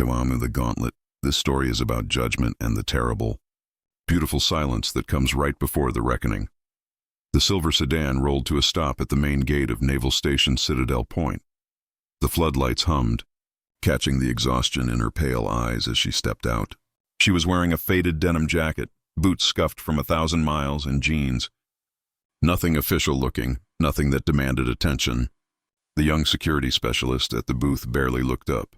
Tuamu the Gauntlet. This story is about judgment and the terrible, beautiful silence that comes right before the reckoning. The silver sedan rolled to a stop at the main gate of Naval Station Citadel Point. The floodlights hummed, catching the exhaustion in her pale eyes as she stepped out. She was wearing a faded denim jacket, boots scuffed from 1,000 miles, and jeans. Nothing official looking, nothing that demanded attention. The young security specialist at the booth barely looked up.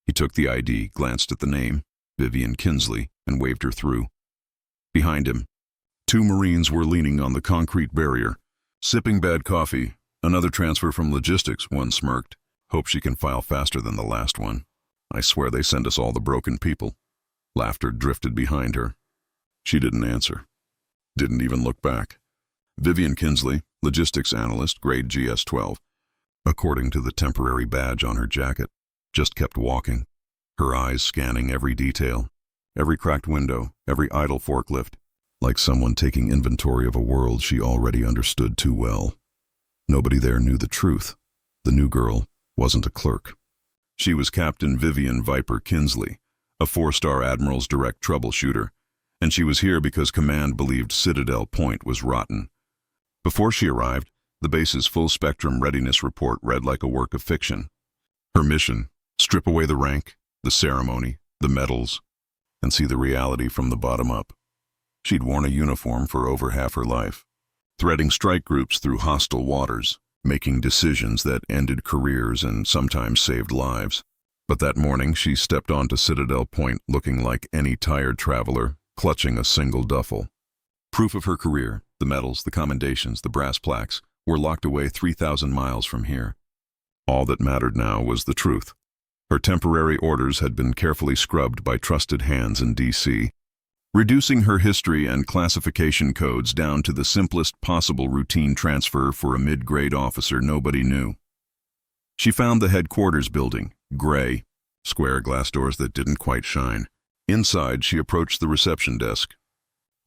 He took the ID, glanced at the name, Vivian Kinsley, and waved her through. Behind him, 2 Marines were leaning on the concrete barrier, sipping bad coffee. Another transfer from logistics, one smirked. Hope she can file faster than the last one. I swear they send us all the broken people. Laughter drifted behind her. She didn't answer. Didn't even look back. Vivian Kinsley, logistics analyst, grade GS-12, according to the temporary badge on her jacket, just kept walking, her eyes scanning every detail, every cracked window, every idle forklift, like someone taking inventory of a world she already understood too well. Nobody there knew the truth. The new girl wasn't a clerk. She was Captain Vivian Viper Kinsley, a 4-star Admiral's direct troubleshooter, and she was here because Command believed Citadel Point was rotten. Before she arrived, the base's full-spectrum readiness report read like a work of fiction. Her mission: strip away the rank, the ceremony, the medals, and see the reality from the bottom up. She'd worn a uniform for over half her life, threading strike groups through hostile waters, making decisions that ended careers and sometimes saved lives. But that morning she stepped onto Citadel Point looking like any tired traveler, clutching a single duffel. Proof of her career, the medals, the commendations, the brass plaques, were locked away 3,000 miles from here. All that mattered now was the truth. Her temporary orders had been carefully scrubbed by trusted hands in D.C., reducing her history and classification codes down to the simplest possible routine transfer for a mid-grade officer nobody knew. She found the headquarters building, gray, square glass doors that didn't quite shine. Inside, she approached the reception desk.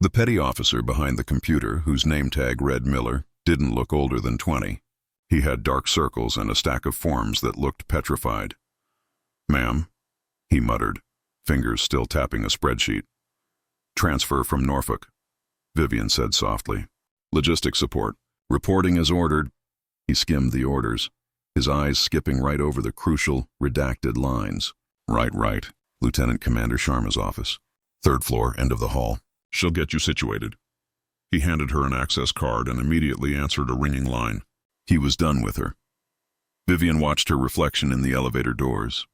The petty officer behind the computer, whose name tag read Miller, didn't look older than 20. He had dark circles and a stack of forms that looked petrified. "Ma'am," he muttered, fingers still tapping a spreadsheet. "Transfer from Norfolk," Vivian said softly. "Logistics support. Reporting as ordered." He skimmed the orders, his eyes skipping right over the crucial, redacted lines. Right. Lieutenant Commander Sharma's office. 3rd floor, end of the hall. She'll get you situated." He handed her an access card and immediately answered a ringing line. He was done with her. Vivian watched her reflection in the elevator doors.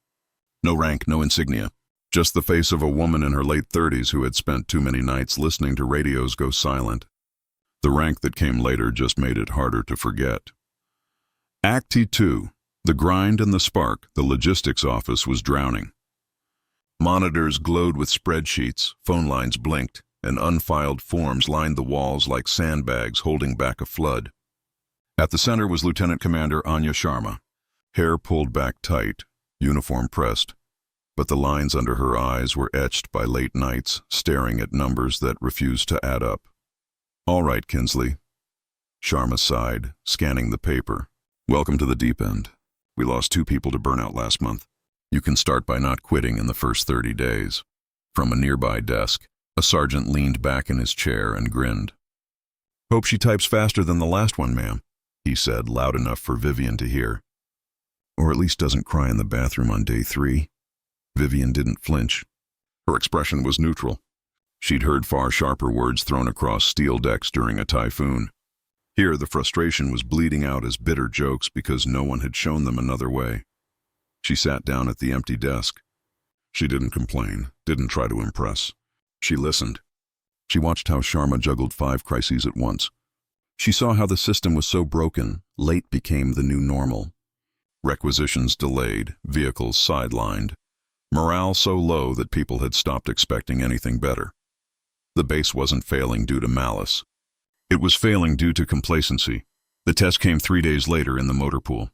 No rank, no insignia. Just the face of a woman in her late 30s who had spent too many nights listening to radios go silent. The rank that came later just made it harder to forget. Act 2. The grind and the spark. The logistics office was drowning. Monitors glowed with spreadsheets, phone lines blinked, and unfiled forms lined the walls like sandbags holding back a flood. At the center was Lieutenant Commander Anya Sharma, hair pulled back tight, uniform pressed, but the lines under her eyes were etched by late nights staring at numbers that refused to add up. "All right, Kinsley." Sharma sighed, scanning the paper. "Welcome to the deep end. We lost 2 people to burnout last month. You can start by not quitting in the first 30 days. From a nearby desk, a sergeant leaned back in his chair and grinned. "Hope she types faster than the last one, ma'am," he said, loud enough for Vivian to hear. "Or at least doesn't cry in the bathroom on day 3. Vivian didn't flinch. Her expression was neutral. She'd heard far sharper words thrown across steel decks during a typhoon. Here, the frustration was bleeding out as bitter jokes because no one had shown them another way. She sat down at the empty desk. She didn't complain, didn't try to impress. She listened. She watched how Sharma juggled 5 crises at once. She saw how the system was so broken, late became the new normal. Requisitions delayed, vehicles sidelined. Morale so low that people had stopped expecting anything better. The base wasn't failing due to malice. It was failing due to complacency. The test came 3 days later in the motor pool.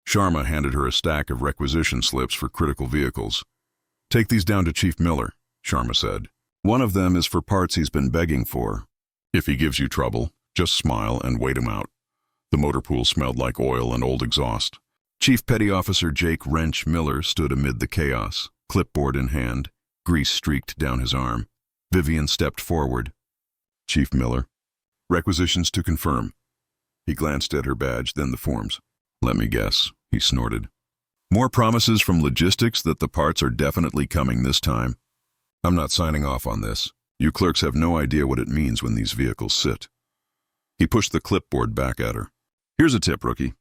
Sharma handed her a stack of requisition slips for critical vehicles. "Take these down to Chief Miller," Sharma said. "One of them is for parts he's been begging for. If he gives you trouble, just smile and wait him out." The motor pool smelled like oil and old exhaust. Chief Petty Officer Jake Wrench Miller stood amid the chaos, clipboard in hand, grease streaked down his arm. Vivian stepped forward. "Chief Miller." "Requisitions to confirm." He glanced at her badge, then the forms. "Let me guess," he snorted. "More promises from logistics that the parts are definitely coming this time." "I'm not signing off on this. You clerks have no idea what it means when these vehicles sit." He pushed the clipboard back at her. "Here's a tip, rookie.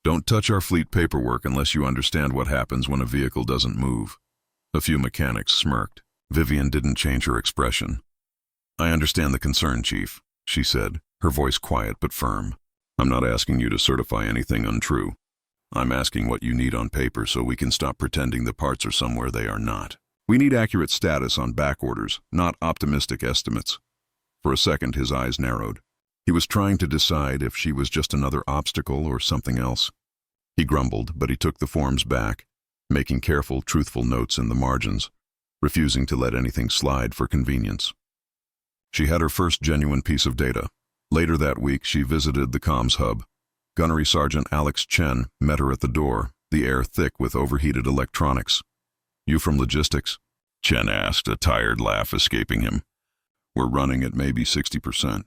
Don't touch our fleet paperwork unless you understand what happens when a vehicle doesn't move." A few mechanics smirked. Vivian didn't change her expression. "I understand the concern, Chief," she said, her voice quiet but firm. "I'm not asking you to certify anything untrue. I'm asking what you need on paper so we can stop pretending the parts are somewhere they are not. We need accurate status on back orders, not optimistic estimates." For a second, his eyes narrowed. He was trying to decide if she was just another obstacle or something else. He grumbled, but he took the forms back, making careful, truthful notes in the margins, refusing to let anything slide for convenience. She had her first genuine piece of data. Later that week, she visited the comms hub. Gunnery Sergeant Alex Chen met her at the door, the air thick with overheated electronics. "You from logistics?" Chen asked, a tired laugh escaping him. "We're running at maybe 60%.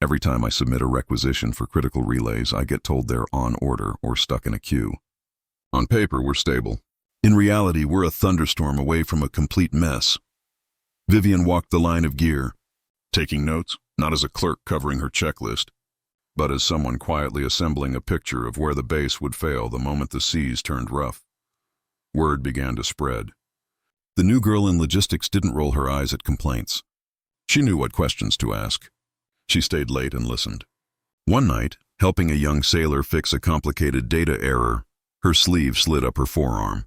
Every time I submit a requisition for critical relays, I get told they're on order or stuck in a queue. On paper, we're stable. In reality, we're a thunderstorm away from a complete mess." Vivian walked the line of gear, taking notes, not as a clerk covering her checklist, but as someone quietly assembling a picture of where the base would fail the moment the seas turned rough. Word began to spread. The new girl in logistics didn't roll her eyes at complaints. She knew what questions to ask. She stayed late and listened. One night, helping a young sailor fix a complicated data error, her sleeve slid up her forearm.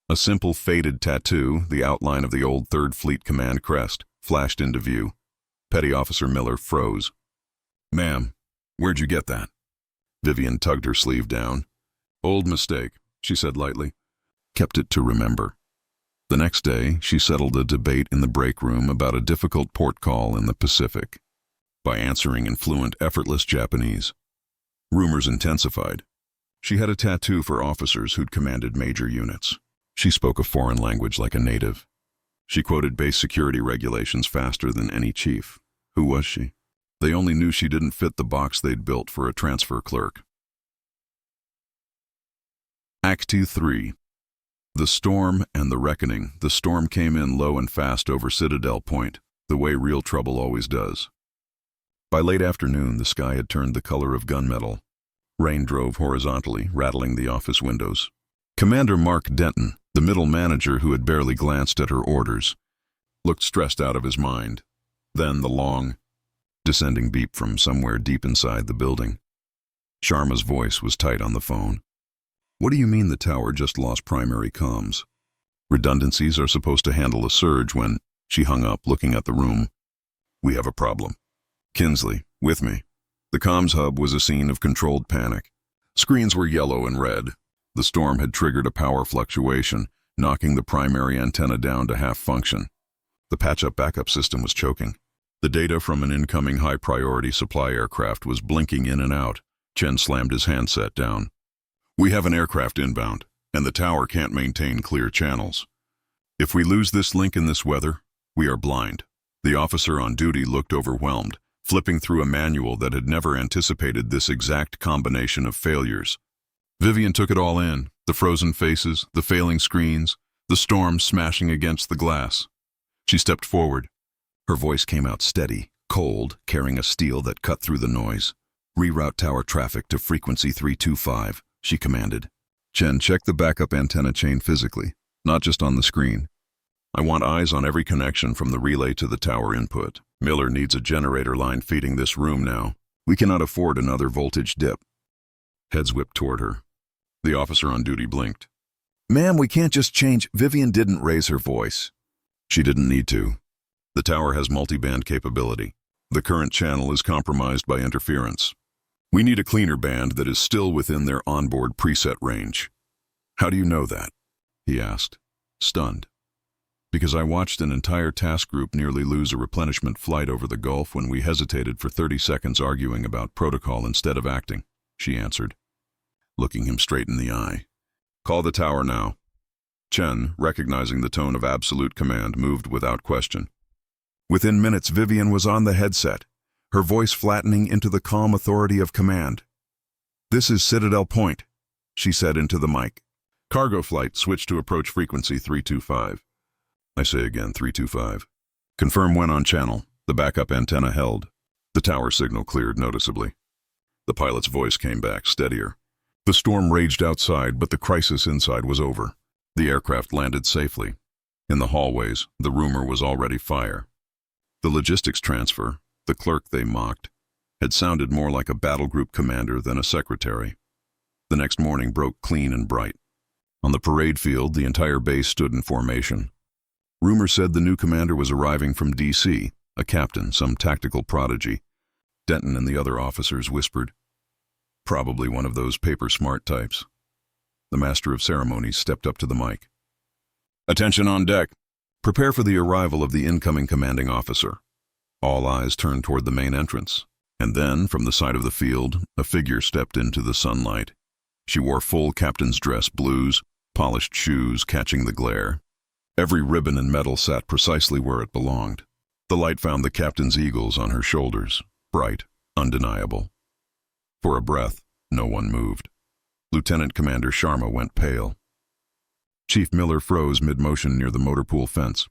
A simple faded tattoo, the outline of the old 3rd Fleet Command crest, flashed into view. Petty Officer Miller froze. "Ma'am, where'd you get that?" Vivian tugged her sleeve down. "Old mistake," she said lightly. "Kept it to remember." The next day, she settled a debate in the break room about a difficult port call in the Pacific by answering in fluent, effortless Japanese. Rumors intensified. She had a tattoo for officers who'd commanded major units. She spoke a foreign language like a native. She quoted base security regulations faster than any chief. Who was she? They only knew she didn't fit the box they'd built for a transfer clerk. Act 2-3. The storm and the reckoning. The storm came in low and fast over Citadel Point, the way real trouble always does. By late afternoon, the sky had turned the color of gunmetal. Rain drove horizontally, rattling the office windows. Commander Mark Denton, the middle manager who had barely glanced at her orders, looked stressed out of his mind. Then the long, descending beep from somewhere deep inside the building. Sharma's voice was tight on the phone. "What do you mean the tower just lost primary comms? Redundancies are supposed to handle a surge when—" She hung up, looking at the room. "We have a problem." Kinsley, with me. The comms hub was a scene of controlled panic. Screens were yellow and red. The storm had triggered a power fluctuation, knocking the primary antenna down to half function. The patch-up backup system was choking. The data from an incoming high-priority supply aircraft was blinking in and out. Chen slammed his handset down. "We have an aircraft inbound, and the tower can't maintain clear channels. If we lose this link in this weather, we are blind." The officer on duty looked overwhelmed, flipping through a manual that had never anticipated this exact combination of failures. Vivian took it all in, the frozen faces, the failing screens, the storm smashing against the glass. She stepped forward. Her voice came out steady, cold, carrying a steel that cut through the noise. "Reroute tower traffic to frequency 325, she commanded. "Chen, check the backup antenna chain physically, not just on the screen. I want eyes on every connection from the relay to the tower input. Miller needs a generator line feeding this room now. We cannot afford another voltage dip." Heads whipped toward her. The officer on duty blinked. "Ma'am, we can't just change—" Vivian didn't raise her voice. She didn't need to. The tower has multi-band capability. The current channel is compromised by interference. We need a cleaner band that is still within their onboard preset range. "How do you know that?" he asked, stunned. "Because I watched an entire task group nearly lose a replenishment flight over the Gulf when we hesitated for 30 seconds arguing about protocol instead of acting," she answered, looking him straight in the eye. "Call the tower now." Chen, recognizing the tone of absolute command, moved without question. Within minutes, Vivian was on the headset, her voice flattening into the calm authority of command. "This is Citadel Point," she said into the mic. "Cargo flight, switch to approach frequency 325. I say again, 325. Confirm when on channel. The backup antenna held." The tower signal cleared noticeably. The pilot's voice came back, steadier. The storm raged outside, but the crisis inside was over. The aircraft landed safely. In the hallways, the rumor was already fire. The logistics transfer, the clerk they mocked, had sounded more like a battle group commander than a secretary. The next morning broke clean and bright. On the parade field, the entire base stood in formation. Rumor said the new commander was arriving from D.C., a captain, some tactical prodigy. Denton and the other officers whispered, "Probably one of those paper-smart types." The master of ceremonies stepped up to the mic. "Attention on deck. Prepare for the arrival of the incoming commanding officer." All eyes turned toward the main entrance, and then, from the side of the field, a figure stepped into the sunlight. She wore full captain's dress blues, polished shoes catching the glare. Every ribbon and medal sat precisely where it belonged. The light found the captain's eagles on her shoulders, bright, undeniable. For a breath, no one moved. Lieutenant Commander Sharma went pale. Chief Miller froze mid-motion near the motor pool fence.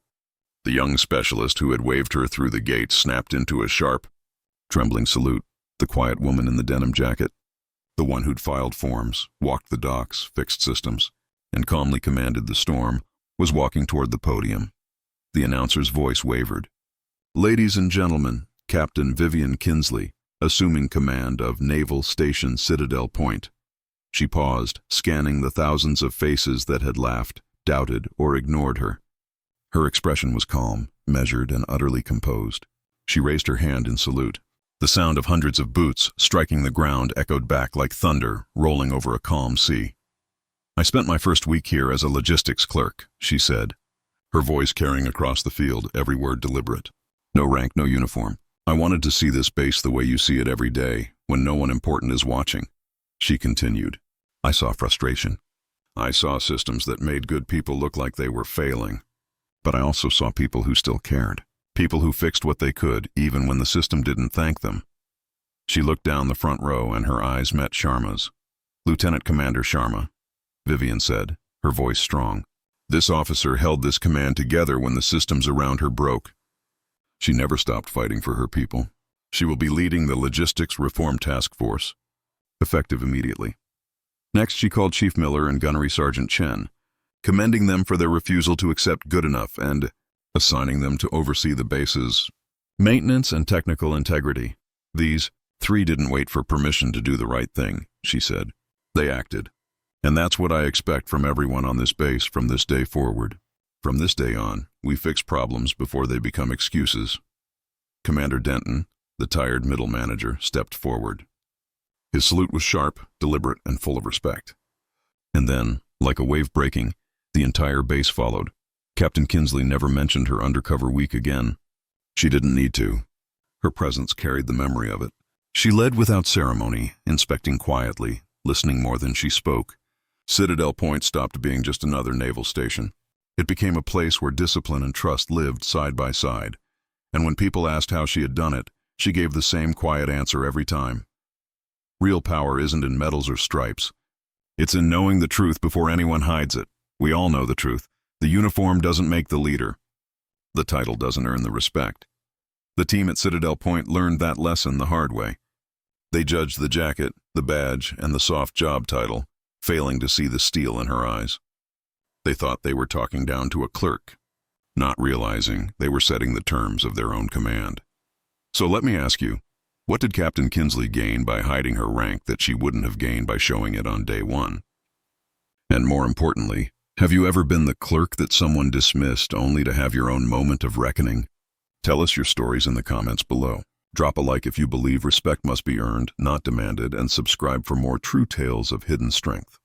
The young specialist who had waved her through the gate snapped into a sharp, trembling salute. The quiet woman in the denim jacket, the one who'd filed forms, walked the docks, fixed systems, and calmly commanded the storm, was walking toward the podium. The announcer's voice wavered. "Ladies and gentlemen, Captain Vivian Kinsley, assuming command of Naval Station Citadel Point." She paused, scanning the thousands of faces that had laughed, doubted, or ignored her. Her expression was calm, measured, and utterly composed. She raised her hand in salute. The sound of hundreds of boots striking the ground echoed back like thunder rolling over a calm sea. "I spent my first week here as a logistics clerk," she said, her voice carrying across the field, every word deliberate. "No rank, no uniform. I wanted to see this base the way you see it every day, when no one important is watching." She continued, "I saw frustration. I saw systems that made good people look like they were failing. But I also saw people who still cared. People who fixed what they could, even when the system didn't thank them." She looked down the front row and her eyes met Sharma's. "Lieutenant Commander Sharma," Vivian said, her voice strong. "This officer held this command together when the systems around her broke. She never stopped fighting for her people. She will be leading the Logistics Reform Task Force, effective immediately." Next, she called Chief Miller and Gunnery Sergeant Chen, commending them for their refusal to accept good enough and assigning them to oversee the base's maintenance and technical integrity. "These three didn't wait for permission to do the right thing," she said. "They acted. And that's what I expect from everyone on this base from this day forward. From this day on, we fix problems before they become excuses." Commander Denton, the tired middle manager, stepped forward. His salute was sharp, deliberate, and full of respect. And then, like a wave breaking, the entire base followed. Captain Kinsley never mentioned her undercover week again. She didn't need to. Her presence carried the memory of it. She led without ceremony, inspecting quietly, listening more than she spoke. Citadel Point stopped being just another naval station. It became a place where discipline and trust lived side by side. And when people asked how she had done it, she gave the same quiet answer every time. Real power isn't in medals or stripes. It's in knowing the truth before anyone hides it. We all know the truth. The uniform doesn't make the leader. The title doesn't earn the respect. The team at Citadel Point learned that lesson the hard way. They judged the jacket, the badge, and the soft job title, failing to see the steel in her eyes. They thought they were talking down to a clerk, not realizing they were setting the terms of their own command. So let me ask you, what did Captain Kinsley gain by hiding her rank that she wouldn't have gained by showing it on day one? And more importantly, have you ever been the clerk that someone dismissed only to have your own moment of reckoning? Tell us your stories in the comments below. Drop a like if you believe respect must be earned, not demanded, and subscribe for more true tales of hidden strength.